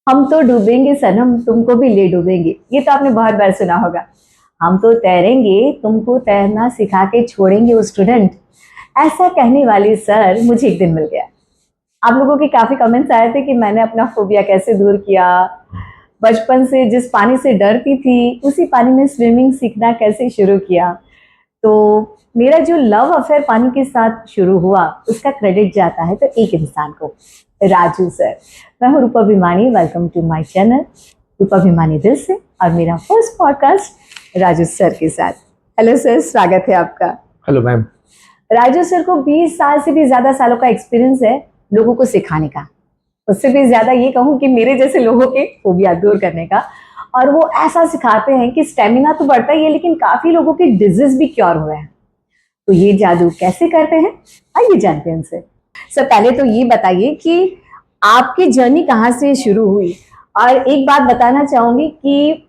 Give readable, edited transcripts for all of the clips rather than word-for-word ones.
हम तो डूबेंगे सनम तुमको भी ले डूबेंगे, ये तो आपने बहुत बार सुना होगा। हम तो तैरेंगे तुमको तैरना सिखा के छोड़ेंगे वो स्टूडेंट, ऐसा कहने वाले सर मुझे एक दिन मिल गया। आप लोगों के काफी कमेंट्स आए थे कि मैंने अपना फोबिया कैसे दूर किया, बचपन से जिस पानी से डरती थी उसी पानी में स्विमिंग सीखना कैसे शुरू किया। तो मेरा जो लव अफेयर पानी के साथ शुरू हुआ उसका क्रेडिट जाता है तो एक इंसान को, राजू सर। मैं हूँ Rupa Bhimani, welcome to my channel Rupa Bhimani दिल से, और मेरा फर्स्ट पॉडकास्ट राजू सर के साथ। हेलो सर, स्वागत है आपका। Hello ma'am. राजू सर को 20 साल से भी ज्यादा सालों का एक्सपीरियंस है लोगों को सिखाने का, उससे भी ज्यादा ये कहूँ कि मेरे जैसे लोगों के फोबिया दूर करने का। और वो ऐसा सिखाते हैं कि स्टेमिना तो बढ़ता ही है लेकिन काफी लोगों के डिजीज भी क्योर हुए हैं। तो ये जादू कैसे करते हैं, आइए जानते हैं उनसे। सर पहले तो ये बताइए कि आपकी जर्नी कहाँ से शुरू हुई। और एक बात बताना चाहूंगी कि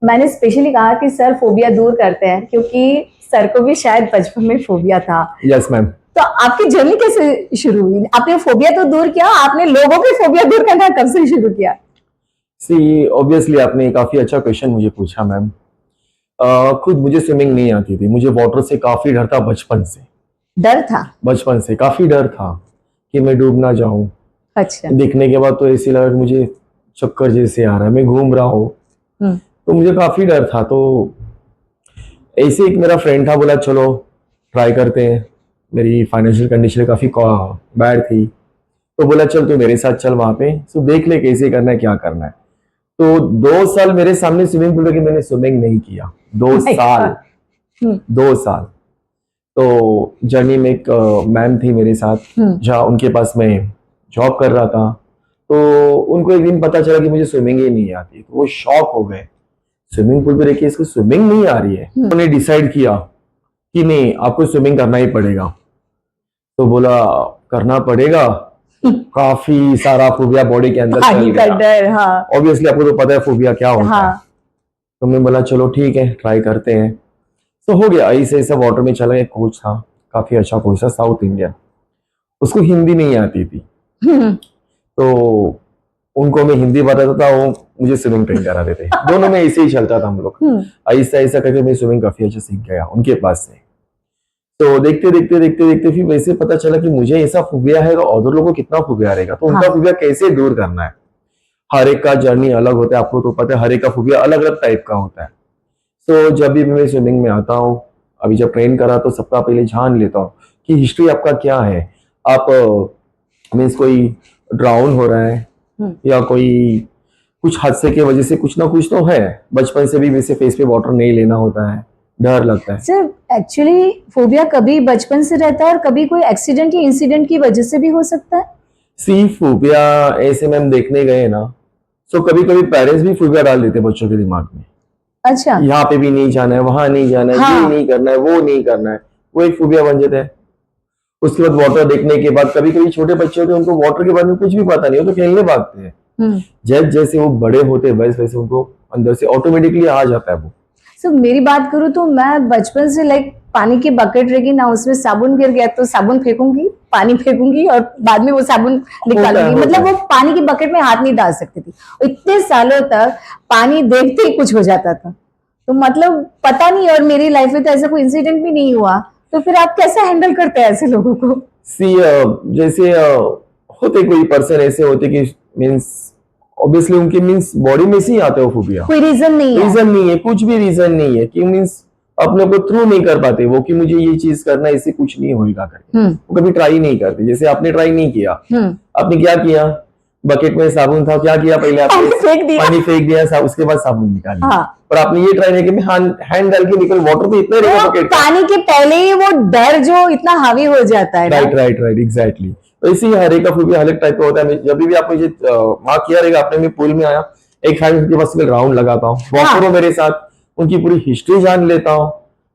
मैंने स्पेशली कहा कि सर फोबिया दूर करते हैं क्योंकि सर को भी शायद बचपन में फोबिया था। Yes ma'am. तो आपकी जर्नी कैसे शुरू हुई? आपने फोबिया तो दूर किया, आपने लोगों के फोबिया दूर करना कब से शुरू किया? सी ऑब्वियसली आपने काफी अच्छा क्वेश्चन मुझे पूछा मैम। खुद मुझे स्विमिंग नहीं आती थी, मुझे वाटर से काफी डर था बचपन से। डर था? बचपन से काफी डर था कि मैं डूब ना जाऊं। अच्छा। दिखने के बाद तो ऐसे लगा कि मुझे चक्कर जैसे आ रहा है, मैं घूम रहा हूँ। तो मुझे काफी डर था। तो ऐसे एक मेरा फ्रेंड था, बोला चलो ट्राई करते हैं। मेरी फाइनेंशियल कंडीशन काफी बैड थी, तो बोला चल तू मेरे साथ चल वहां पे, तो देख ले कैसे करना है क्या करना है। तो 2 साल मेरे सामने स्विमिंग पूल के मैंने स्विमिंग नहीं किया। 2 साल। 2 साल। तो जर्नी में एक मैम थी मेरे साथ, जहाँ उनके पास मैं जॉब कर रहा था। तो उनको एक दिन पता चला कि मुझे स्विमिंग ही नहीं आती, तो वो शॉक हो गए। स्विमिंग पूल पे देखिए इसको स्विमिंग नहीं आ रही है। उन्होंने डिसाइड किया कि नहीं आपको स्विमिंग करना ही पड़ेगा। तो बोला करना पड़ेगा, काफी सारा फोबिया बॉडी के अंदर चल गया। डर, हाँ। ऑब्वियसली आपको तो पता है फोबिया क्या होता है। तो मैं बोला चलो ठीक है ट्राई करते हैं। तो हो गया, ऐसे ऐसा वाटर में चला। एक कोच था, काफी अच्छा कोच था, साउथ इंडियन। उसको हिंदी नहीं आती थी, तो उनको मैं हिंदी बताता था, वो मुझे स्विमिंग ट्रेन करा देते। दोनों में ऐसे ही चलता था हम लोग। ऐसा ऐसा करके मैं स्विमिंग काफी अच्छा सीख गया उनके पास से। तो देखते देखते देखते देखते फिर वैसे पता चला कि मुझे ऐसा फोबिया है तो और लोगों को कितना फोबिया रहेगा, तो उनका फोबिया कैसे दूर करना है। हर एक का जर्नी अलग होता है, आपको तो पता है, हर एक का फोबिया अलग अलग टाइप का होता है। तो जब भी मैं स्विमिंग में आता हूँ, अभी जब ट्रेन करा तो सबका पहले जान लेता हूँ कि हिस्ट्री आपका क्या है। आप मीन्स कोई ड्राउन हो रहा है या कोई कुछ हादसे की वजह से कुछ ना कुछ तो है। बचपन से भी वैसे फेस पे वाटर नहीं लेना होता है, डर लगता है। सर एक्चुअली फोबिया कभी बचपन से रहता है और कभी कोई एक्सीडेंट या इंसिडेंट की वजह से भी हो सकता है। सी फोबिया ऐसे में हम देखने गए ना, तो कभी कभी पेरेंट्स भी फोबिया डाल देते बच्चों के दिमाग में। अच्छा। यहाँ पे भी नहीं जाना है, वहां नहीं जाना है, ये नहीं करना है, वो नहीं करना है, वो एक फोबिया बन जाता है। उसके बाद वाटर देखने के बाद कभी कभी छोटे बच्चे होते हैं, उनको वाटर के बारे में कुछ भी पता नहीं हो, तो खेलने भागते हैं। जैसे जैसे वो बड़े होते हैं वैसे वैसे उनको अंदर से ऑटोमेटिकली आ जाता है वो। सर मेरी बात करूँ तो मैं बचपन से लाइक पानी की बकेट रहेगी ना, उसमें साबुन गिर गया तो साबुन फेंकूंगी, पानी फेंकूंगी और बाद में वो साबुन निकालूंगी। मतलब वो पानी की बकेट में हाथ नहीं डाल सकती थी। इतने सालों तक पानी देखते ही कुछ हो जाता था, तो मतलब पता नहीं। और मेरी लाइफ में तो ऐसा कोई इंसिडेंट भी नहीं हुआ, तो फिर आप कैसे हैंडल करते हैं ऐसे लोगों को? सी जैसे होते कोई पर्सन ऐसे होते कि मीन्स ऑब्वियसली उनके मीन्स बॉडी में से ही आते हो फोबिया। कोई रीजन नहीं है, रीजन नहीं है, कुछ भी रीजन नहीं है कि मीन्स अपने को थ्रू नहीं कर पाते वो कि मुझे ये चीज करना है, इससे कुछ नहीं होगा करके। वो कभी ट्राई नहीं करते। जैसे आपने ट्राई नहीं किया, आपने क्या किया, बकेट में साबुन था, क्या किया पहले आपने पानी फेंक दिया, उसके बाद साबुन निकाल लिया। और आपने ये ट्राई नहीं किया हैंड डाल के निकल, वाटर तो इतना रहेगा बकेट पानी के पहले ही वो डर जो इतना हावी हो जाता है। Right right right exactly. तो इसी हर एक का फोबिया हर एक टाइप का होता है। जब भी आप मुझे मार्क किया रहेगा आपने, मैं पूल में आया एक फ्रेंड के पास राउंड लगाता हूँ, वॉक करो मेरे साथ, उनकी पूरी हिस्ट्री जान लेता हूँ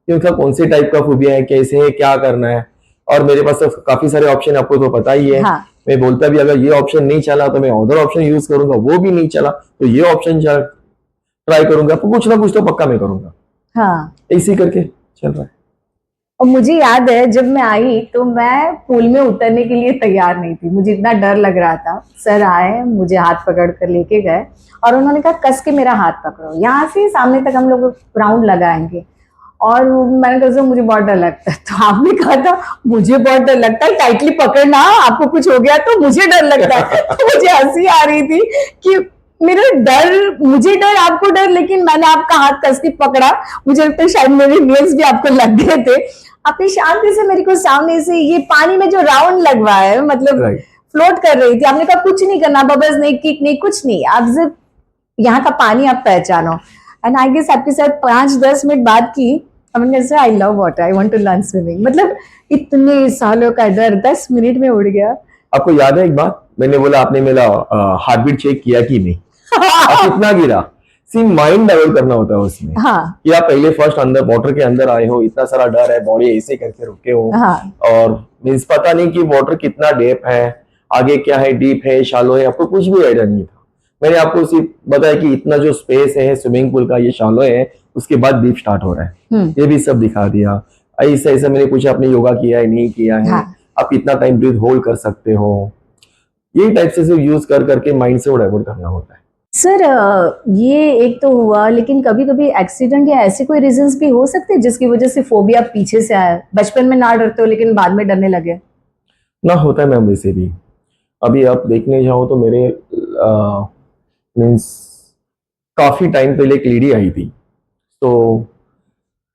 कि उनका कौन से टाइप का फोबिया है, कैसे है, क्या करना है। और मेरे पास तो काफी सारे ऑप्शन, आपको तो पता ही है। मैं बोलता भी अगर ये ऑप्शन नहीं चला तो मैं अदर ऑप्शन यूज करूंगा, वो भी नहीं चला तो ये ऑप्शन ट्राई करूंगा, कुछ ना कुछ तो पक्का मैं करूंगा। इसी करके चल रहा है। और मुझे याद है जब मैं आई तो मैं पूल में उतरने के लिए तैयार नहीं थी, मुझे इतना डर लग रहा था। सर आए, मुझे हाथ पकड़ कर लेके गए और उन्होंने कहा कस के मेरा हाथ पकड़ो, यहाँ से सामने तक हम लोग राउंड लगाएंगे। और मैंने कहा सर मुझे बहुत डर लगता है। तो आपने कहा था मुझे बहुत डर लगता है, टाइटली पकड़ना, आपको कुछ हो गया तो मुझे डर लगता है। तो मुझे हंसी आ रही थी कि मुझे डर, आपको डर, लेकिन मैंने आपका हाथ कस के पकड़ा, मुझे लगता है शायद मेरे नेल्स भी आपको लग गए थे। आपने शांति से मेरे को सामने से ये पानी में जो राउंड लगवाया है, मतलब फ्लोट कर रही थी, आपने कहा कुछ नहीं करना, बबल्स नहीं, किक नहीं, कुछ नहीं, आप सिर्फ यहाँ का पानी आप पहचानो। एंड आई गेस आपके साथ 5-10 मिनट बात की, हमने कहा I love water, I want to learn swimming. मतलब इतने सालों का डर 10 मिनट में उड़ गया। आपको याद है एक बात, मैंने बोला आपने मेरा हार्ट बीट चेक किया कि नहीं, आप कितना गिरा। सी माइंड डेवलप करना होता है उसमें। हाँ। कि आप पहले फर्स्ट अंदर वाटर के अंदर आए हो, इतना सारा डर है, बॉडी ऐसे करके रुके हो। हाँ। और मीन्स पता नहीं कि वाटर कितना डेप है, आगे क्या है, डीप है, शालो है, आपको कुछ भी आइडिया नहीं था। मैंने आपको सिर्फ बताया कि इतना जो स्पेस है स्विमिंग पूल का, ये शालो है, उसके बाद डीप स्टार्ट हो रहा है, ये भी सब दिखा दिया। ऐसे ऐसे मैंने पूछा आपने योगा किया है नहीं किया है, हाँ। आप कितना टाइम ब्रीथ होल्ड कर सकते हो, यही टाइप से यूज कर करके माइंड से वो डाइवर्ट करना होता है। सर ये एक तो हुआ, लेकिन कभी कभी एक्सीडेंट या ऐसे कोई रीजंस भी हो सकते हैं जिसकी वजह से फोबिया पीछे से आया, बचपन में ना डरते हो लेकिन बाद में डरने लगे? ना होता है मैम, वैसे भी अभी आप देखने जाओ तो मेरे मीन्स काफी टाइम पहले एक लेडी आई थी, तो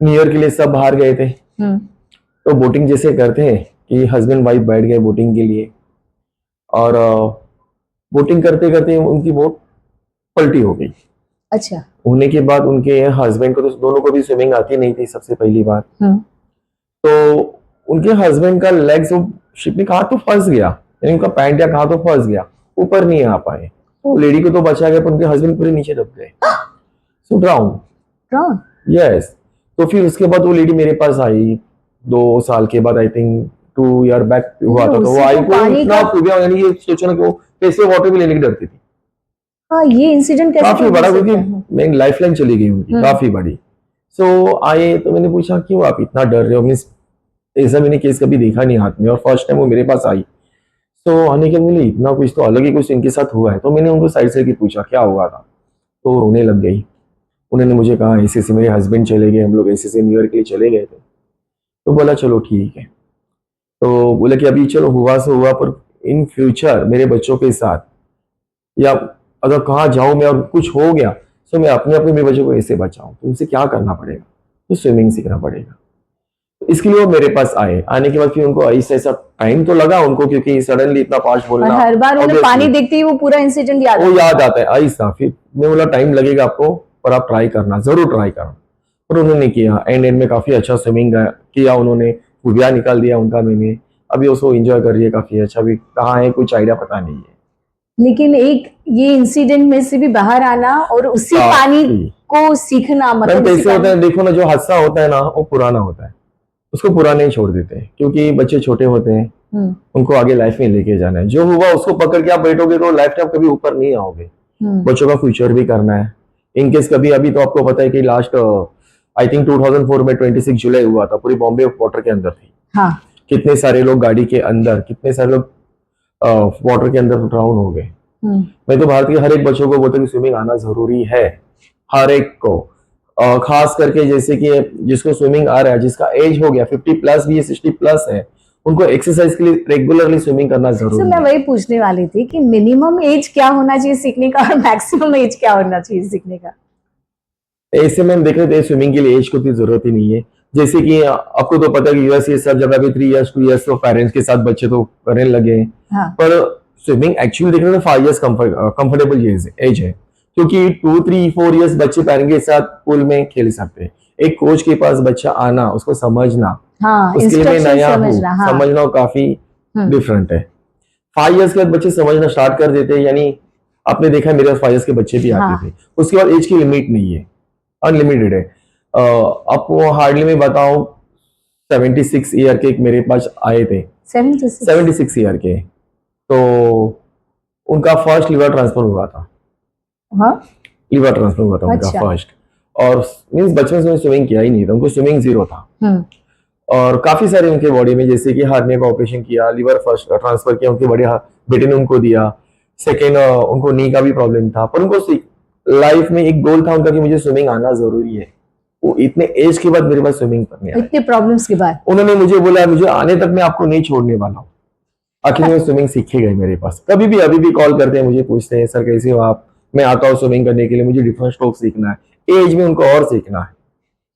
न्यू ईयर के लिए सब बाहर गए थे। तो बोटिंग जैसे करते हैं कि हस्बैंड वाइफ बैठ गए बोटिंग के लिए, और बोटिंग करते करते उनकी बोट पलटी हो गई। अच्छा। होने के बाद उनके हस्बैंड को तो दोनों को भी स्विमिंग आती नहीं थी सबसे पहली बात। तो उनके हस्बैंड का लेग्स शिप में कहा तो फंस गया, यानी उनका पैंट या कहा तो फंस गया, ऊपर नहीं आ पाए। लेडी को तो बचा गया पर उनके हस्बैंड पूरे नीचे दब गए, सो ड्राउन। यस। तो फिर उसके बाद वो लेडी मेरे पास आई 2 साल के बाद, आई थिंक 2 ईयर बैक हुआ था। तो वो आई को इतना फोबिया, यानी ये सोचो ना कि वो कैसे वाटर भी लेने की डरती थी। हाँ, ये इंसिडेंट कैसे काफी बड़ा, क्योंकि मेरी लाइफ लाइन चली गई उनकी काफी बड़ी। सो आए तो मैंने पूछा क्यों आप इतना डर रहे हो, मीन्स ऐसा मैंने केस कभी देखा नहीं हाथ में, और फर्स्ट टाइम वो मेरे पास आई। तो आने के मिले इतना कुछ तो अलग ही कुछ इनके साथ हुआ है। तो मैंने उनको साइड से पूछा क्या हुआ था, तो रोने लग गई। उन्होंने मुझे कहा ऐसे से मेरे हस्बैंड चले गए, हम लोग ऐसे से न्यू ईयर के लिए चले गए थे। तो बोला चलो ठीक है। तो बोले कि अभी चलो हुआ सो हुआ, पर इन फ्यूचर मेरे बच्चों के साथ या अगर कहाँ जाऊं मैं और कुछ हो गया तो मैं अपने अपने मेरे बच्चों को ऐसे बचाऊं, तो उनसे क्या करना पड़ेगा, तो स्विमिंग सीखना पड़ेगा। तो इसके लिए वो मेरे पास आए। आने के बाद फिर उनको ऐसा टाइम तो लगा उनको, क्योंकि सडनली इतना फास्ट बोलना, और हर बार उन्हें पानी देखते ही वो पूरा इंसिडेंट याद आता है ऐसा। फिर मैं बोला टाइम लगेगा आपको, पर आप ट्राई करना, जरूर ट्राई करना। और उन्होंने किया, एंड में काफी अच्छा स्विमिंग किया उन्होंने, फुबिया निकाल दिया उनका मैंने। अभी उसको एंजॉय कर रही है काफी अच्छा। भी कहाँ है कुछ आइडिया पता नहीं है। लेकिन एक ये इंसिडेंट में से भी बाहर आना और उसी पानी को सीखना, मतलब कैसे होता है देखो ना, जो हादसा होता है ना वो पुराना होता है, उसको पुराना ही छोड़ देते हैं, क्योंकि बच्चे छोटे होते हैं, उनको आगे लाइफ में लेके जाना है। जो हुआ उसको पकड़ के आप बैठोगे तो लाइफ टाइम कभी ऊपर नहीं आओगे। बच्चों का फ्यूचर भी करना है। इनकेस कभी, अभी तो आपको पता है कि लास्ट आई थिंक 2004 में 26 जुलाई हुआ था, पूरी बॉम्बे वाटर के अंदर थी। हाँ। कितने सारे लोग गाड़ी के अंदर, कितने सारे लोग वाटर के अंदर ड्राउन हो गए। मैं तो भारत के हर एक बच्चों को बोलता हूँ कि स्विमिंग आना जरूरी है, हर एक को। खास करके जैसे कि जिसको स्विमिंग आ रहा है, जिसका एज हो गया 50 प्लस भी है, 60 प्लस है, उनको एक्सरसाइज के लिए रेगुलरली स्विमिंग करना जरूरी है। मैं वही पूछने वाली थी कि मिनिमम एज क्या होना चाहिए सीखने का और मैक्सिमम एज क्या होना चाहिए सीखने का? ऐसे में हम देख रहे थे स्विमिंग के लिए एज को इतनी जरूरत ही नहीं है। जैसे कि आपको तो पता है कि यूएस ये सब जगह भी 3 इयर्स 2 इयर्स तो पेरेंट्स के साथ बच्चे तो करने लगे हैं। हाँ। पर स्विमिंग एक्चुअली देखने में 5 इयर्स कंफर्टेबल एज है, क्योंकि 2 3 4 इयर्स बच्चे पेरेंट्स के साथ पूल में खेल सकते हैं। एक कोच के पास बच्चा आना, उसको समझना, उसके लिए नया समझना काफी डिफरेंट है। 5 इयर्स के बाद बच्चे समझना स्टार्ट कर देते हैं, यानी आपने देखा मेरे पास 5 इयर्स के बच्चे भी आते थे। उसके बाद एज की लिमिट नहीं है, अनलिमिटेड है। आपको हार्डली मैं बताऊं 76 ईयर के मेरे पास आए थे, 76 ईयर के। तो उनका फर्स्ट लिवर ट्रांसफर हुआ था। लिवर ट्रांसफर हुआ था उनका फर्स्ट। और मींस बचपन से स्विमिंग किया ही नहीं था, उनको स्विमिंग जीरो था। और काफी सारे उनके बॉडी में, जैसे कि हार्निया का ऑपरेशन किया, लिवर फर्स्ट ट्रांसफर किया, उनके बड़े बेटे ने उनको दिया। सेकेंड, उनको नी का भी प्रॉब्लम था, पर उनको लाइफ में एक गोल था उनका कि मुझे स्विमिंग आना जरूरी है। वो इतने एज के बाद मेरे पास स्विमिंग करने आए, इतने प्रॉब्लम्स के बाद उन्होंने मुझे बोला मुझे आने तक मैं आपको नहीं छोड़ने वाला हूँ। आखिर में स्विमिंग सीखे गए मेरे पास। कभी भी अभी भी कॉल करते हैं, मुझे पूछते हैं सर कैसे हो आप, मैं आता हूँ स्विमिंग करने के लिए, मुझे डिफरेंट स्ट्रोक सीखना है। एज में उनको और सीखना है।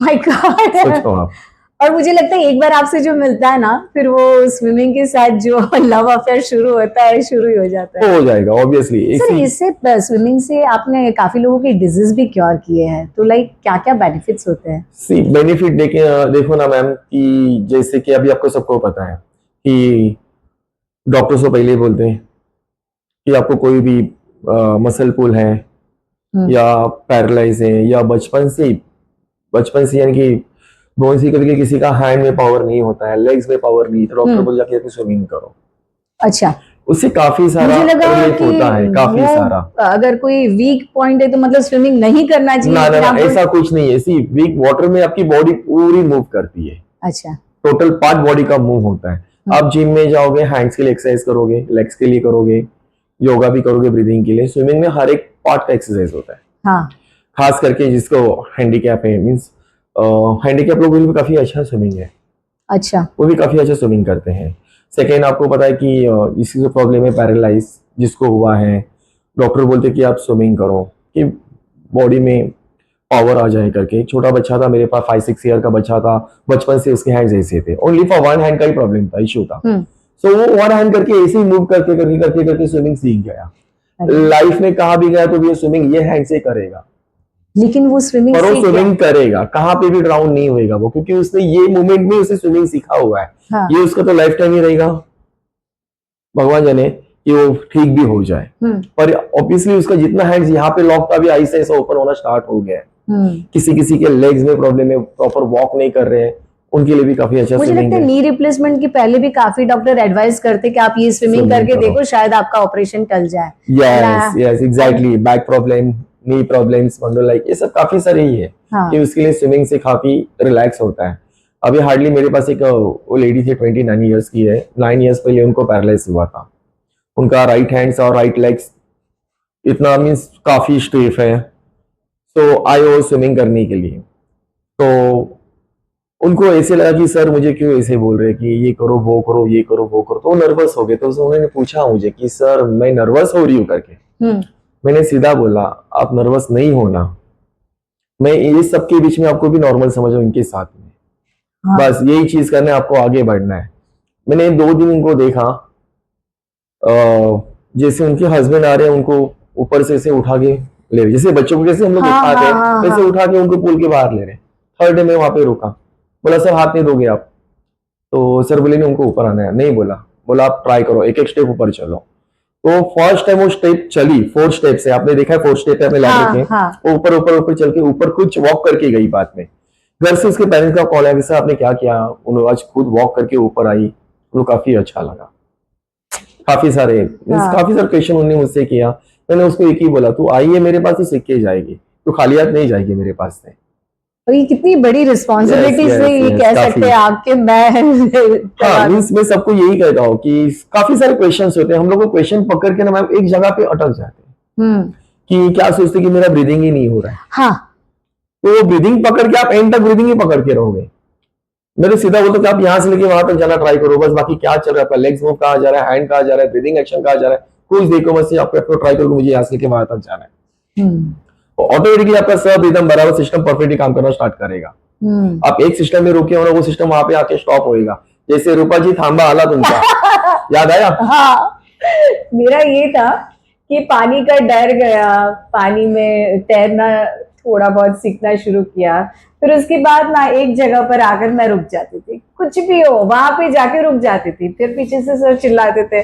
My God. सोचो आप। और मुझे लगता है एक बार आपसे जो मिलता है ना, फिर वो स्विमिंग के साथ जो लव अफेयर शुरू होता है, शुरू ही हो जाता है। हो जाएगा ऑब्वियसली। सर इससे स्विमिंग से आपने काफी लोगों की डिजीज भी क्योर किए हैं, तो लाइक क्या क्या बेनिफिट्स होते हैं? सी बेनिफिट देखो ना मैम, कि जैसे कि अभी आपको सबको पता है कि डॉक्टर्स को पहले ही बोलते हैं कि आपको कोई भी मसल पुल है या पैरालाइज है या बचपन से यानी कि बोन सी करके किसी का हैंड में पावर नहीं होता है, लेग्स में पावर नहीं, तो डॉक्टर बोल जाके स्विमिंग करो। अच्छा, उससे काफी सारा रिलीफ होता है, काफी सारा। अगर कोई वीक पॉइंट है तो मतलब स्विमिंग नहीं करना चाहिए? ना ऐसा कुछ नहीं है। सी वीक वाटर में आपकी बॉडी पूरी मूव करती है। अच्छा, टोटल पार्ट बॉडी का मूव होता है। आप जिम में जाओगे, हैंड्स के लिए एक्सरसाइज करोगे, लेग्स के लिए करोगे, योगा भी करोगे ब्रीदिंग के लिए। स्विमिंग में हर एक पार्ट का एक्सरसाइज होता है। हाँ। खास करके जिसको हैंडीकैप है, मीन्स हैंडीकैप लोगों के लिए काफी अच्छा स्विमिंग है। अच्छा, वो भी काफी अच्छा स्विमिंग करते हैं। सेकेंड, आपको पता है कि इसकी जो प्रॉब्लम है पैरालाइज जिसको हुआ है, डॉक्टर बोलते हैं कि आप स्विमिंग करो कि बॉडी में पावर आ जाए करके। छोटा बच्चा था मेरे पास, 5-6 ईयर का बच्चा था, बचपन से उसके हैंड्स ऐसे थे, ओनली फॉर वन हैंड का ही प्रॉब्लम था, इशू था। सो वो वन हैंड करके ऐसे ही मूव करके स्विमिंग सीख गया। लाइफ में कहाँ भी गया तो भी स्विमिंग ये हैंड से करेगा, लेकिन वो स्विमिंग करेगा, कहाँ पे भी ड्राउन नहीं होएगा वो, क्योंकि उसने ये मूवमेंट में उसे स्विमिंग सीखा हुआ है। हाँ। ये उसका तो लाइफ टाइम ही रहेगा, भगवान जाने कि वो ठीक भी हो जाए। पर ऑब्वियसली उसका जितना हैंड्स यहाँ पे लॉक था, अभी ऐसे ऐसा ओपन होना स्टार्ट हो गया है। किसी किसी के लेग्स में प्रॉब्लम है, प्रॉपर वॉक नहीं कर रहे हैं, उनके लिए भी काफी अच्छा मुझे लगता है नी रिप्लेसमेंट की पहले भी काफी डॉक्टर एडवाइस करते कि आप ये स्विमिंग करके देखो, शायद आपका ऑपरेशन टल जाए। Yes exactly. बैक प्रॉब्लम, नी प्रॉब्लम्स, स्पॉन्डिलाइटिस, ये सब काफी सारे ही है। हाँ। कि उसके लिए स्विमिंग से काफी रिलैक्स होता है। अभी हार्डली मेरे पास एक वो लेडी थी, 29 ईयर्स की है। 9 ईयर्स पहले उनको पैरालाइज हुआ था। उनका राइट हैंड्स और राइट लेग्स इतना मीन्स काफी स्टिफ है। तो आई वो स्विमिंग करने के लिए, तो उनको ऐसे लगा कि सर मुझे क्यों ऐसे बोल रहे कि ये करो वो करो, ये करो वो करो, तो वो नर्वस हो गए। तो उन्होंने पूछा मुझे कि सर मैं नर्वस हो रही हूँ करके। मैंने सीधा बोला आप नर्वस नहीं होना, मैं ये सबके बीच में आपको भी नॉर्मल समझ इनके साथ में। हाँ। बस यही चीज करना है, आपको आगे बढ़ना है। मैंने 2 दिन उनको देखा, जैसे उनके हस्बैंड आ रहे हैं, उनको ऊपर से ऐसे उठा के ले रहे, जैसे बच्चों को जैसे हम लोग उठाते हैं वैसे उठा के उनको पुल के बाहर ले रहे। थर्ड डे में वहां पे रुका, बोला सर हाथ नहीं दोगे आप? तो सर बोले नहीं, उनको ऊपर आना है। नहीं बोला आप ट्राई करो, एक एक स्टेप ऊपर चलो। तो फर्स्ट टाइम वो स्टेप चली, 4 स्टेप से, आपने देखा है 4 स्टेप है लैडर के, ऊपर ऊपर ऊपर चल के ऊपर कुछ वॉक करके गई। बाद में घर से उसके पेरेंट्स का कॉल आया, सर आपने क्या किया? उन्होंने आज खुद वॉक करके ऊपर आई, उनको काफी अच्छा लगा। काफी सारे क्वेश्चन उन्होंने मुझसे किया। मैंने उसको एक ही बोला, तू आई है मेरे पास तो सीख के जाएगी, तू खाली हाथ नहीं जाएगी मेरे पास से। और ये कितनी बड़ी रिस्पॉन्सिबिलिटी से ये कह सकते हैं आपके। मैं सबको यही कहता हूँ कि काफी सारे क्वेश्चंस होते हैं, हम लोग को क्वेश्चन पकड़ के ना मैम एक जगह पे अटक जाते हैं कि क्या सोचते कि मेरा ब्रीदिंग ही नहीं हो रहा है। हाँ। तो ब्रीदिंग पकड़ के आप एंड तक ब्रीदिंग ही पकड़ के रहोगे। मेरे सीधा बोलते कि आप यहाँ से लेके वहां तक जाना ट्राई करो, बस बाकी क्या चल रहा है, आपका लेग्स मूव कहाँ जा रहा है, हैंड कहाँ जा रहा है, ब्रीदिंग एक्शन कहाँ जा रहा है, कुछ देखो बस आपको ट्राई करो, मुझे यहाँ से लेके वहां तक जाना है। ऑटोमेटिकली आपका सब एकदम बराबर सिस्टम परफेक्टली काम करना स्टार्ट करेगा। आप एक सिस्टम में रुके हो, वो सिस्टम वहां पे आके स्टॉप होएगा। जैसे रूपा जी थांबा आला तुमचा याद आया? हाँ, मेरा ये था कि पानी का डर गया, पानी में तैरना थोड़ा बहुत सीखना शुरू किया, फिर उसके बाद ना एक जगह पर आकर मैं रुक जाती थी, कुछ भी हो वहां पे जाके रुक जाती थी। फिर पीछे से सर चिल्लाते थे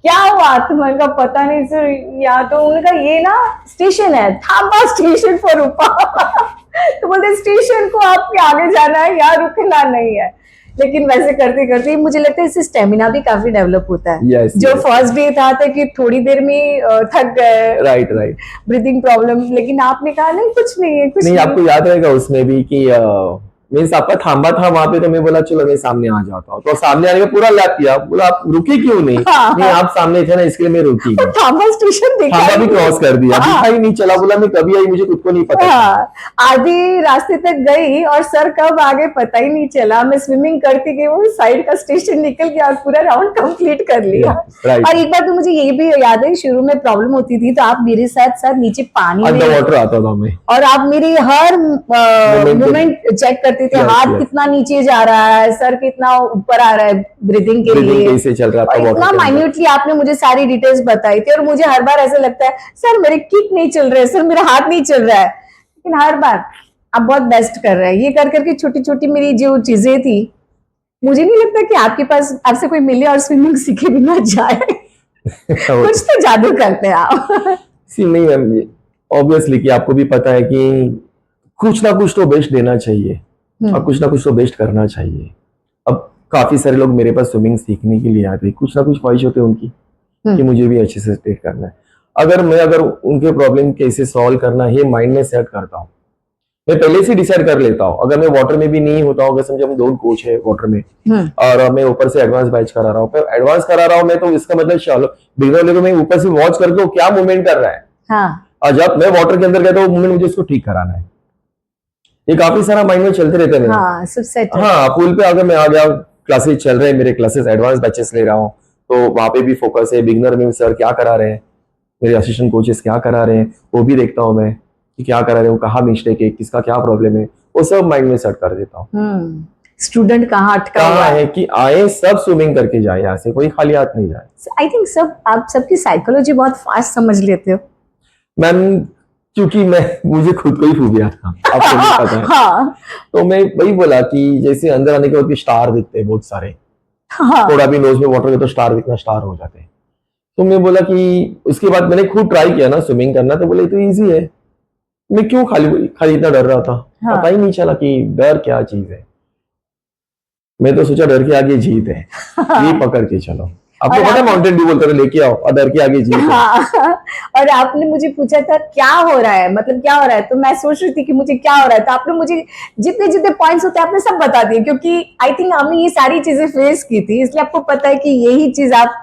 क्या हुआ तुम्हारे का? पता नहीं सर, या तो उनका ये ना स्टेशन है, थांबा स्टेशन फॉर रूपा तो बोलते स्टेशन को आपके आगे जाना है, यहाँ रुकना नहीं है। लेकिन वैसे करते करते मुझे लगता है इससे स्टेमिना भी काफी डेवलप होता है। जो फर्स्ट डे था कि थोड़ी देर में थक गए, राइट ब्रीदिंग प्रॉब्लम, लेकिन आपने कहा नहीं कुछ नहीं है, कुछ नहीं। आपको याद रहेगा उसमें भी कि मीन्स आपका थांबा था वहां पे, तो मैं बोला चलो मैं सामने आ जाता हूँ, तो सामने आने का पूरा लैप किया, बोला आप रुके क्यों नहीं? हाँ, नहीं आप सामने थे ना इसके लिए मैं रुकी वो नहीं। थांबा स्टेशन देखा थांबा ही भी नहीं। क्रॉस कर दिया, हाँ, दिखा ही नहीं, चला बोला मैं कभी आई मुझे खुद को नहीं पता था। हाँ, आधी रास्ते तक गई और सर कब आगे पता ही नहीं चला। मैं स्विमिंग करती गई, वो साइड का स्टेशन निकल गया और पूरा राउंड कंप्लीट कर लिया। राइट। और एक बार तो मुझे ये भी याद है, शुरू में प्रॉब्लम होती थी तो आप मेरे साथ साथ नीचे पानी अंडर में, वाटर आता था मैं, और आप मेरी हर मूवमेंट चेक करते थे, Yes, हाथ yes. कितना नीचे जा रहा है, सर कितना ऊपर आ रहा है ब्रीदिंग के ब्रीदिंग लिए, कैसे चल रहा और था इतना वाटर के अंदर। माइन्यूटली आपने मुझे सारी डिटेल्स बताई थी। और मुझे हर बार ऐसा लगता है सर मेरे किक नहीं चल रहे, सर मेरा हाथ नहीं चल रहा है, लेकिन हर बार आप बहुत बेस्ट कर रहे हैं। ये कर करके छोटी छोटी मेरी जो चीजें थी, मुझे नहीं लगता कि आपके पास आपसे कोई मिले और स्विमिंग सीखे बिना जाए। कुछ तो जादू करते हैं आप। सी नहीं मैम, ऑब्वियसली कि आपको भी पता है कि कुछ ना कुछ तो बेस्ट देना चाहिए और कुछ ना कुछ तो बेस्ट करना चाहिए। अब काफी सारे लोग मेरे पास स्विमिंग सीखने के लिए आते हैं, कुछ ना कुछ ख्वाहिश होती है उनकी कि मुझे भी अच्छे से स्टेट करना है। अगर उनके प्रॉब्लम कैसे सॉल्व करना है माइंड में सेट करता हूँ, मैं पहले से डिसाइड कर लेता हूँ। अगर मैं वाटर में भी नहीं होता हूँ, अगर समझो हम 2 कोच है वाटर में और मैं ऊपर से एडवांस बैच करा रहा हूँ, एडवांस करा रहा हूँ मैं, तो इसका मतलब चलो बिगिनर लेवल में ऊपर से वॉच करके वो क्या मूवमेंट कर रहा है, हाँ, और जब मैं वाटर के अंदर गया तो वो मूवमेंट मुझे उसको ठीक कराना है। ये काफी सारा माइंड में चलते रहते हैं मेरा। हाँ, सब सेट है। हाँ, पूल पे अगर मैं आ गया, क्लासेस चल रहे हैं मेरे, क्लासेस एडवांस बैचेस ले रहा हूँ, तो वहां पे भी फोकस है। बिगिनर में सर क्या करा रहे हैं, मेरे असिस्टेंट कोचेस क्या करा रहे हैं, वो भी देखता हूँ मैं कि क्या करा रहे हैं, कहाँ मिस्टेक है, किसका क्या प्रॉब्लम है, वो सब माइंड में सेट कर देता हूँ। स्टूडेंट कहाँ अटका हुआ कहाँ है। है कि आए सब स्विमिंग करके जाए, यहाँ से कोई खाली हाथ नहीं जाए। आई थिंक सब आप सबकी साइकोलॉजी बहुत फास्ट समझ लेते हो। मैम क्योंकि मुझे खुद को ही फूबिया था, आपको भी पता है। हाँ, तो मैं वही बोला कि जैसे अंदर आने के बाद भी स्टार दिखते हैं बहुत सारे, हाँ, थोड़ा भी नोज में वाटर गया तो स्टार दिखना स्टार हो जाते हैं। तो मैं बोला कि उसके बाद मैंने खुद ट्राई किया ना स्विमिंग करना, तो बोले तो इजी है, मैं क्यों खाली खाली इतना डर रहा था। हाँ, पता ही नहीं चला कि डर क्या चीज है। मैं तो सोचा डर के आगे जीत है, ये पकड़ के चलो। आपको और पता है आप- माउंटेन ड्यू बोलते थे लेके आओ और डर के आगे जीत है। हाँ, और आपने मुझे पूछा था क्या हो रहा है, मतलब क्या हो रहा है, तो मैं सोच रही थी कि मुझे क्या हो रहा है, तो आपने मुझे जितने जितने पॉइंट्स होते हैं आपने सब बता दिए, क्योंकि आई थिंक हमने ये सारी चीजें फेस की थी, इसलिए आपको पता है कि यही चीज आप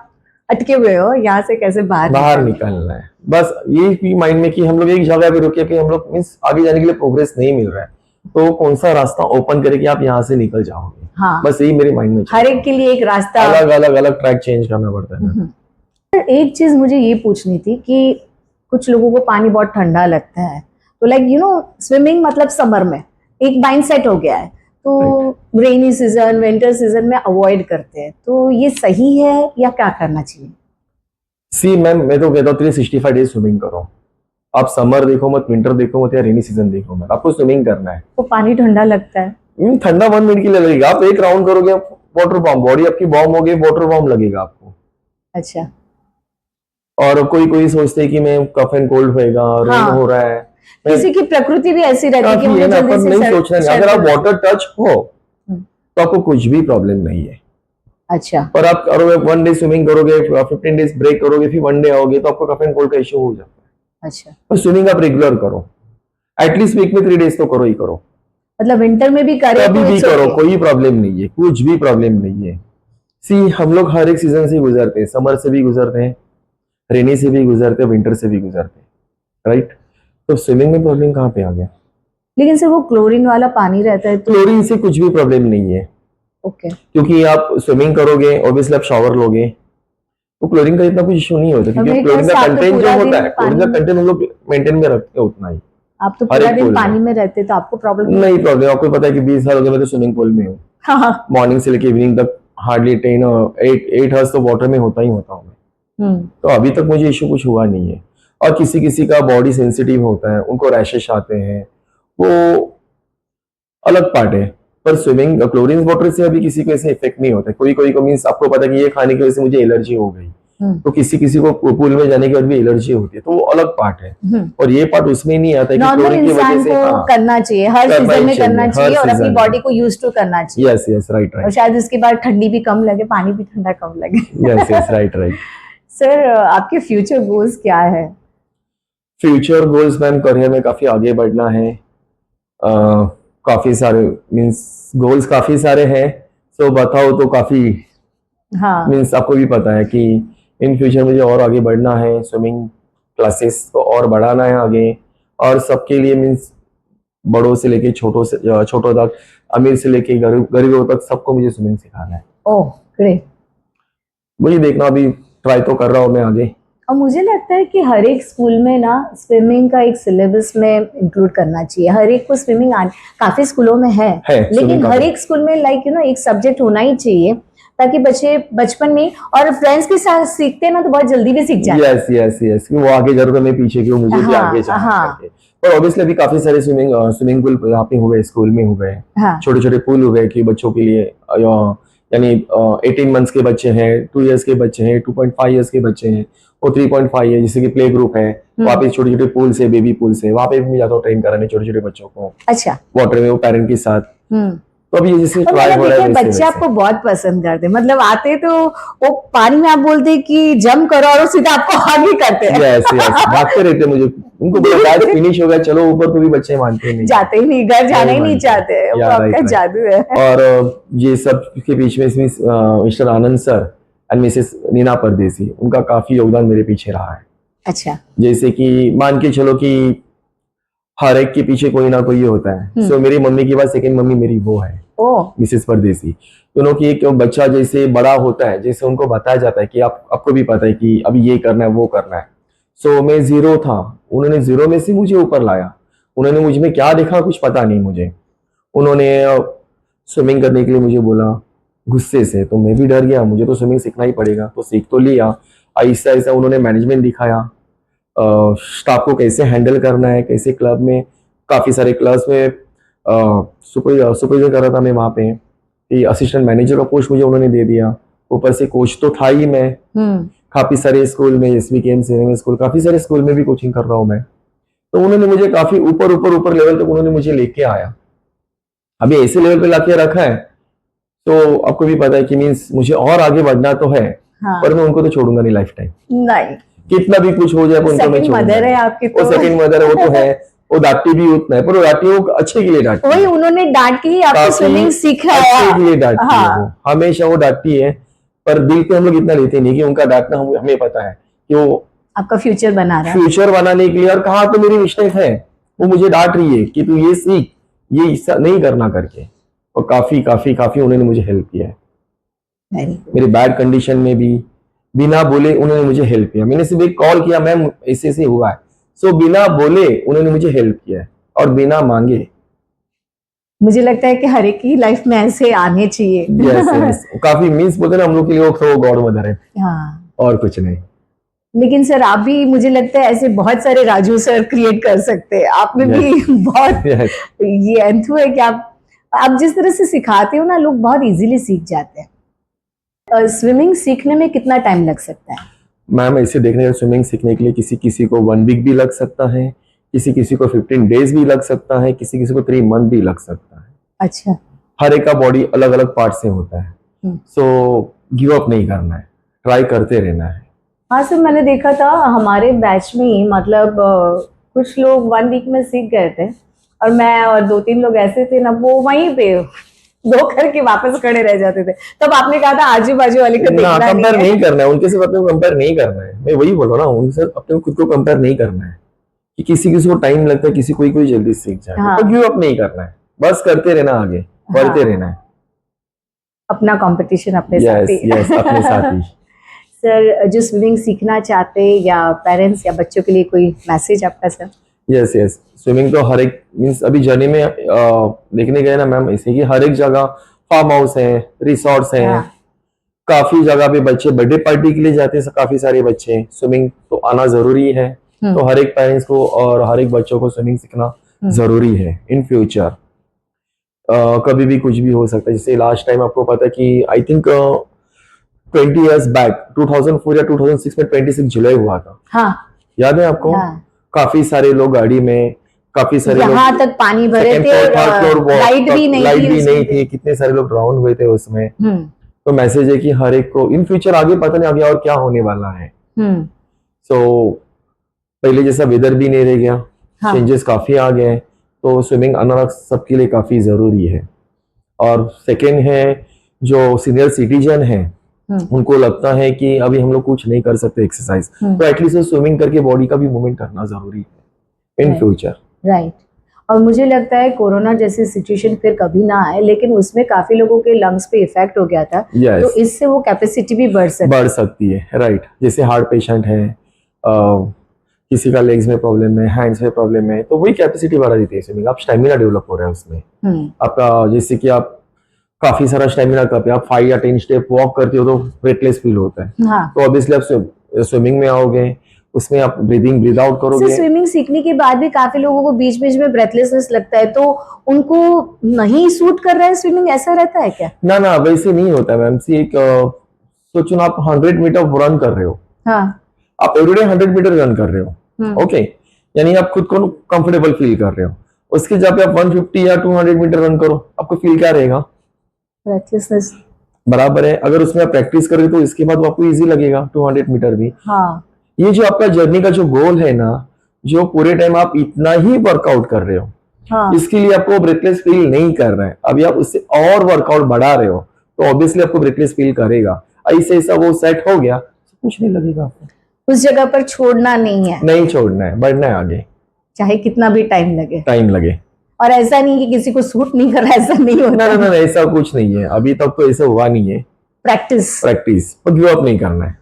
अटके हुए हो, यहाँ से कैसे बाहर निकलना है। बस ये भी माइंड में कि हम लोग एक जगह पे रुके कि हम लोग मीन्स आगे जाने के लिए प्रोग्रेस नहीं मिल रहा है, तो कौन सा रास्ता ओपन करे कि आप यहाँ से निकल जाओगे। हाँ, बस यही मेरे माइंड में हर एक के लिए एक रास्ता, अलग अलग अलग ट्रैक चेंज करना पड़ता है ना। एक चीज मुझे ये पूछनी थी कि कुछ लोगों को पानी बहुत ठंडा लगता है, तो लाइक यू नो स्विमिंग मतलब समर में एक माइंड सेट हो गया है, तो रेनी सीजन विंटर सीजन में अवॉइड करते हैं, तो ये सही है या क्या करना चाहिए। सी मैम, मैं तो कहता हूँ 365 डेज स्विमिंग करो। आप समर देखो मत, विंटर देखो मत, या रेनी सीजन देखो मत, आपको स्विमिंग करना है। तो पानी ठंडा लगता है, ठंडा 1 मिनट के लिए लगेगा। आप एक राउंड करोगे वाटर बॉम्ब, बॉडी आपकी बॉम्ब हो गई, वाटर बॉम्ब लगेगा आपको। अच्छा, और कोई कोई सोचते हैं कि मैं कफ एंड कोल्ड होएगा, रेन हो रहा है, किसी की प्रकृति भी ऐसी रहती है कि काफी है उन्हें ना, जल्दी पर से नहीं सोचना नहीं। अगर आप वाटर टच हो हम्म, तो आपको कुछ भी प्रॉब्लम नहीं है। अच्छा, पर आप करोगे 1 डे स्विमिंग करोगे, 15 डेज ब्रेक करोगे, फिर 1 डे आओगे तो आपको कफ एंड कोल्ड का इश्यू हो जाता है। अच्छा, तो स्विमिंग आप रेगुलर करो, एटलीस्ट वीक में 3 डेज तो करो ही करो। मतलब विंटर में भी करे कभी तो भी it's करो, okay। कोई प्रॉब्लम नहीं है, कुछ भी प्रॉब्लम नहीं है। सी हम लोग हर एक सीजन से गुजरते हैं, समर से भी गुजरते हैं, रेनी से भी गुजरते हैं, विंटर से भी गुजरते हैं, राइट। तो स्विमिंग में प्रॉब्लम कहाँ पे आ गया। लेकिन सिर्फ वो क्लोरीन वाला पानी रहता है तो क्लोरीन से कुछ भी प्रॉब्लम नहीं है, ओके, क्योंकि आप स्विमिंग करोगे ऑब्वियसली आप शावर लोगे, तो क्लोरीन का इतना कुछ इशू नहीं होता, क्योंकि क्लोरीन का कंटेंट जो होता है, क्लोरीन का कंटेंट हम लोग मेंटेन में रखते हैं उतना ही। आप तो पूरा दिन पानी में रहते तो आपको प्रॉब्लम नहीं प्रॉब्लम। आपको पता है कि 20 साल हो गए मैं तो स्विमिंग पूल में हूँ। हाँ, मॉर्निंग से लेकर इवनिंग तक हार्डली 8 आवर्स तो वाटर में होता ही होता हूँ मैं। तो अभी तक मुझे इशू कुछ हुआ नहीं है। और किसी किसी का बॉडी सेंसिटिव होता है, उनको रैशेस आते हैं, वो अलग पार्ट है। पर स्विमिंग क्लोरीन वाटर से अभी किसी को ऐसे इफेक्ट नहीं होता है। कोई कोई को मीन्स आपको पता है कि ये खाने की वजह से मुझे एलर्जी हो गई, तो किसी किसी को पूल में जाने के बाद भी एलर्जी होती है, तो वो अलग पार्ट है। और ये पार्ट उसमें नहीं आता है कि नॉर्मल क्लोरीन की वजह इंसान से को करना चाहिए, हर करना सीजन ही में करना चाहिए, चाहिए हर और अपनी season बॉडी में। को यूज टू करना चाहिए। यस यस राइट और राइट, शायद इसके बाद ठंडी भी कम लगे, पानी भी ठंडा कम लगे। Yes yes right right. Sir आपके फ्यूचर गोल्स क्या है। फ्यूचर गोल्स मैम, करियर में काफी आगे बढ़ना है, काफी सारे मीन्स गोल्स काफी सारे हैं। सो बताओ तो काफी हाँ मीन्स आपको भी पता है कि इन फ्यूचर मुझे और आगे बढ़ना है, स्विमिंग क्लासेस को और बढ़ाना है आगे, और सबके लिए मीन्स बड़ों से लेके छोटों तक, अमीर से लेके गरीबों तक सबको मुझे स्विमिंग सिखाना है। Oh great. मुझे देखना, अभी ट्राई तो कर रहा हूँ मैं आगे। और मुझे लगता है कि हर एक स्कूल में ना स्विमिंग का एक सिलेबस में इंक्लूड करना चाहिए। हर एक को स्विमिंग काफी स्कूलों में है लेकिन swimming हर का एक स्कूल में लाइक यू नो एक सब्जेक्ट होना ही चाहिए, ताकि बच्चे बचपन में और फ्रेंड्स के साथ सीखते हैं ना तो बहुत जल्दी भी सीख जाते हैं। यस यस यस, वो आगे जरूर मैं पीछे क्यों, मुझे भी हाँ, आगे जाना है हाँ। करके। और ऑब्वियसली अभी काफी सारे स्विमिंग पूल यहाँ पे हो गए, स्कूल में हो गए, हाँ छोटे छोटे पूल हो गए कि बच्चों के लिए, यानी 18 मंथ्स के बच्चे हैं, 2 इयर्स के बच्चे हैं, 2.5 इयर्स के बच्चे हैं, और 3.5 है, जैसे कि प्ले ग्रुप है, वहाँ पे छोटे छोटे पूल्स है, बेबी पूल्स है, वहाँ पे भी मैं जाता हूँ ट्रेन कराने छोटे छोटे बच्चों को अच्छा। वाटर में, वो पेरेंट के साथ। तो अभी जैसे और ट्राई मैंने हो रहा देखा है है वैसे बच्चे वैसे। आपको बहुत पसंद करते हैं, मतलब आते तो वो पानी में आप बोलते कि जंप करो और वो सीधा आपको आगे करते हैं। यस यस, भागते रहते मुझे, उनको बोला बैच फिनिश हो गया चलो ऊपर, तो भी बच्चे मानते नहीं, जाते ही नहीं, घर जाना ही नहीं मानते। चाहते, वो या आपका राइट जादू है। और ये सब के बीच में Mr Anand sir and Mrs Nina Pardesi, उनका काफी योगदान मेरे पीछे रहा है। अच्छा। जैसे कि मान के चलो कि हर एक के पीछे कोई ना कोई होता है। सो मेरी मम्मी के बाद सेकंड मम्मी मेरी वो है, मिसेस परदेसी। दोनों की एक बच्चा जैसे बड़ा होता है, जैसे उनको बताया जाता है कि आपको भी पता है कि अभी ये करना है वो करना है। सो मैं जीरो था, उन्होंने जीरो में से मुझे ऊपर लाया। उन्होंने मुझ में क्या देखा कुछ पता नहीं मुझे। उन्होंने स्विमिंग करने के लिए मुझे बोला गुस्से से, तो मैं भी डर गया, मुझे तो स्विमिंग सीखना ही पड़ेगा, तो सीख तो लिया। ऐसा ऐसा उन्होंने मैनेजमेंट दिखाया, स्टाफ को कैसे हैंडल करना है, कैसे क्लब में, काफ़ी सारे क्लब्स में सुपरविजन कर रहा था मैं वहाँ पे, कि असिस्टेंट मैनेजर का पोस्ट मुझे उन्होंने दे दिया। ऊपर से कोच तो था ही मैं, काफ़ी सारे स्कूल में, SVKM स्कूल, काफ़ी सारे स्कूल में भी कोचिंग कर रहा हूँ मैं। तो उन्होंने मुझे काफ़ी ऊपर ऊपर ऊपर लेवल तक उन्होंने मुझे लेके आया। अभी ऐसे लेवल पे लाके रखा है, तो आपको भी पता है कि मीन्स मुझे और आगे बढ़ना तो है। हाँ। पर मैं उनको तो छोड़ूंगा नहीं लाइफ टाइम, नहीं, कितना भी कुछ हो जाए उनको मैं सेकंड मदर है आपकी तो। वो सेकंड मदर है, वो तो है, वो डांटती भी उतना है, पर वो डांटती वो अच्छे के लिए डांटती वही है। उन्होंने डांट के ही आपको स्विमिंग सिखाया। अच्छे के लिए डांटती है हाँ। वो, हमेशा वो डांटती है, पर दिल पे हम लोग इतना लेते नहीं कि उनका डांटना हमें पता है कि वो आपका फ्यूचर बना रहा है। फ्यूचर बनाने के लिए, और कहा तो मेरी मिस्टेक है, वो मुझे डांट रही है कि तू ये सीख, ये ऐसा नहीं करना करके। और काफी काफी काफी उन्होंने मुझे हेल्प किया है, मेरी बैड कंडीशन में भी बिना बोले उन्होंने मुझे हेल्प किया। मैंने सिर्फ एक कॉल किया, मैम ऐसे ऐसे हुआ है, सो बिना बोले उन्होंने मुझे हेल्प किया है, और बिना मांगे। मुझे लगता है कि हर एक की लाइफ में ऐसे आने चाहिए। यस यस, काफी मीन्स बोलते हैं ना हम लोग के लिए वो गॉड मदर है, हाँ। और कुछ नहीं। लेकिन सर आप भी, मुझे लगता है ऐसे बहुत सारे राजू सर क्रिएट कर सकते हैं। आप में भी बहुत ये एंथू है कि आप जिस तरह से सिखाते हो ना, लोग बहुत इजीली सीख जाते हैं। स्विमिंग सीखने में कितना टाइम लग सकता है? मैम ऐसे देखने का स्विमिंग सीखने के लिए किसी किसी को 1 वीक भी लग सकता है, किसी किसी को 15 डेज भी लग सकता है, किसी किसी को 3 मंथ भी लग सकता है। अच्छा। हर एक का बॉडी अलग अलग पार्ट से होता है। सो गिव अप नहीं करना है, ट्राई करते रहना है। हाँ सर, मैंने देखा था हमारे बैच में ही, मतलब कुछ लोग 1 वीक में सीख गए थे, और मैं और 2-3 लोग ऐसे थे ना, वो वहीं पे दो करके वापस खड़े रह जाते थे। तब आपने कहा था आजू बाजू वाले को देखना कंपेयर नहीं करना है, उनके साथ अपने को कंपेयर नहीं करना है। मैं वही बोल रहा हूँ ना, उनके साथ अपने को खुद को कंपेयर नहीं करना है, कि किसी किसी को टाइम लगता है, किसी कोई जल्दी सीख जाए। हाँ। तो गिव अप नहीं करना है, बस करते रहना, आगे बढ़ते रहना है। अपना कंपटीशन अपने साथ ही। यस, अपने साथ ही। सर, जो स्विमिंग सीखना चाहते या पेरेंट्स या बच्चों के लिए कोई मैसेज आपका सर? यस यस, स्विमिंग तो हर एक मीन्स अभी जर्नी में देखने गए ना मैम, ऐसे कि हर एक जगह फार्म हाउस है, रिसोर्ट्स हैं। हाँ। काफी जगह पे बच्चे बर्थडे पार्टी के लिए जाते हैं, काफी सारे बच्चे। स्विमिंग तो आना जरूरी है, तो हर एक पेरेंट्स को और हर एक बच्चों को स्विमिंग सीखना जरूरी है। इन फ्यूचर कभी भी कुछ भी हो सकता है। जैसे लास्ट टाइम आपको पता है कि आई थिंक 20 इयर्स बैक 2004 या 2006 में 26 जुलाई हुआ था। हाँ। याद है आपको? हाँ। काफी सारे लोग गाड़ी में, काफी सारे लोग यहाँ तक पानी भरे थे, लाइट भी नहीं थी, कितने सारे लोग ड्राउन हुए थे उसमें। तो मैसेज है कि हर एक को इन फ्यूचर आगे पता नहीं आगे और क्या होने वाला है। सो पहले जैसा वेदर भी नहीं रह गया, चेंजेस काफी आ गए हैं। तो स्विमिंग आना सबके लिए काफ़ी ज़रूरी है। और सेकेंड है, जो सीनियर सिटीजन हैं उनको लगता है कि अभी हम लोग कुछ नहीं कर सकते एक्सरसाइज, तो एटलीस्ट स्विमिंग करके बॉडी का भी मूवमेंट करना ज़रूरी है इन फ्यूचर। राइट। और मुझे लगता है कोरोना जैसी सिचुएशन फिर कभी ना आए, लेकिन उसमें काफी लोगों के लंग्स पे इफेक्ट हो गया था। तो इससे वो कैपेसिटी भी बढ़ सकती है। राइट, जैसे हार्ट पेशेंट है, किसी का लेग्स में प्रॉब्लम है, हैंड्स में प्रॉब्लम है, तो वही कैपेसिटी बढ़ा देती है स्विमिंग। आप स्टेमिना डेवलप हो रहा है उसमें आपका, जैसे कि आप काफी सारा स्टेमिना कर, आप 5 या 10 स्टेप वॉक करते हो तो ब्रेथलेस फील होता है। तो ऑब्वियसली आप स्विमिंग में आओगे, उसमें आप ब्रीद आउट करोगे। स्विमिंग सीखने के बाद भी काफी लोगों को बीच बीच में ब्रेथलेसनेस लगता है, तो उनको नहीं सूट कर रहा है स्विमिंग, ऐसा रहता है क्या? ना ना, वैसे नहीं होता है मैम। सी एक सोचो ना, आप 100 मीटर रन कर रहे हो, आप एवरीडे 100 मीटर रन कर रहे हो, ओके, यानी आप खुद को कंफर्टेबल फील कर रहे हो। उसके जब आप 150 या 200 मीटर रन करो, आपको फील क्या रहेगा? ब्रेथलेसनेस बराबर है। अगर उसमें आप प्रैक्टिस करोगे तो इसके बाद आपको इजी लगेगा 200 मीटर भी। ये जो आपका जर्नी का जो गोल है ना, जो पूरे टाइम आप इतना ही वर्कआउट कर रहे हो, इसके लिए आपको ब्रेथलेस फील नहीं कर रहा है, अभी आप उससे और वर्कआउट बढ़ा रहे हो, तो ऑब्वियसली आपको ब्रेथलेस फील करेगा। ऐसे ऐसा वो सेट हो गया, कुछ नहीं लगेगा आपको। उस जगह पर छोड़ना नहीं है, नहीं छोड़ना है, बढ़ना है आगे, चाहे कितना भी टाइम लगे। और ऐसा नहीं कि किसी को सूट नहीं कर रहा, ऐसा नहीं होता। ना, ऐसा कुछ नहीं है, अभी तक तो ऐसा हुआ नहीं है। प्रैक्टिस और गिव अप नहीं करना है।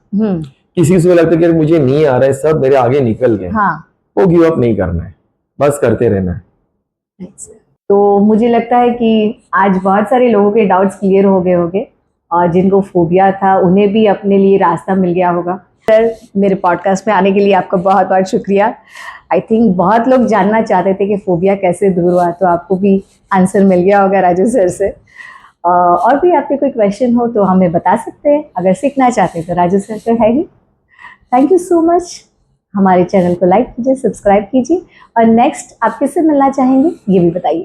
किसी से लगता है कि मुझे नहीं आ रहा है, सब मेरे आगे निकल गए, वो गिव अप नहीं करना है, बस करते रहना है। तो मुझे लगता है कि आज बहुत सारे लोगों के डाउट्स क्लियर हो गए होंगे, और जिनको फोबिया था उन्हें भी अपने लिए रास्ता मिल गया होगा। सर, मेरे पॉडकास्ट में आने के लिए आपका बहुत बहुत शुक्रिया। आई थिंक बहुत लोग जानना चाहते थे कि फोबिया कैसे दूर हुआ, तो आपको भी आंसर मिल गया होगा राजू सर से। और भी आपके कोई क्वेश्चन हो तो हमें बता सकते हैं, अगर सीखना चाहते हैं तो राजू सर तो है ही। Thank you so much. हमारे चैनल को लाइक कीजिए, सब्सक्राइब कीजिए, और नेक्स्ट आप किससे मिलना चाहेंगे ये भी बताइए।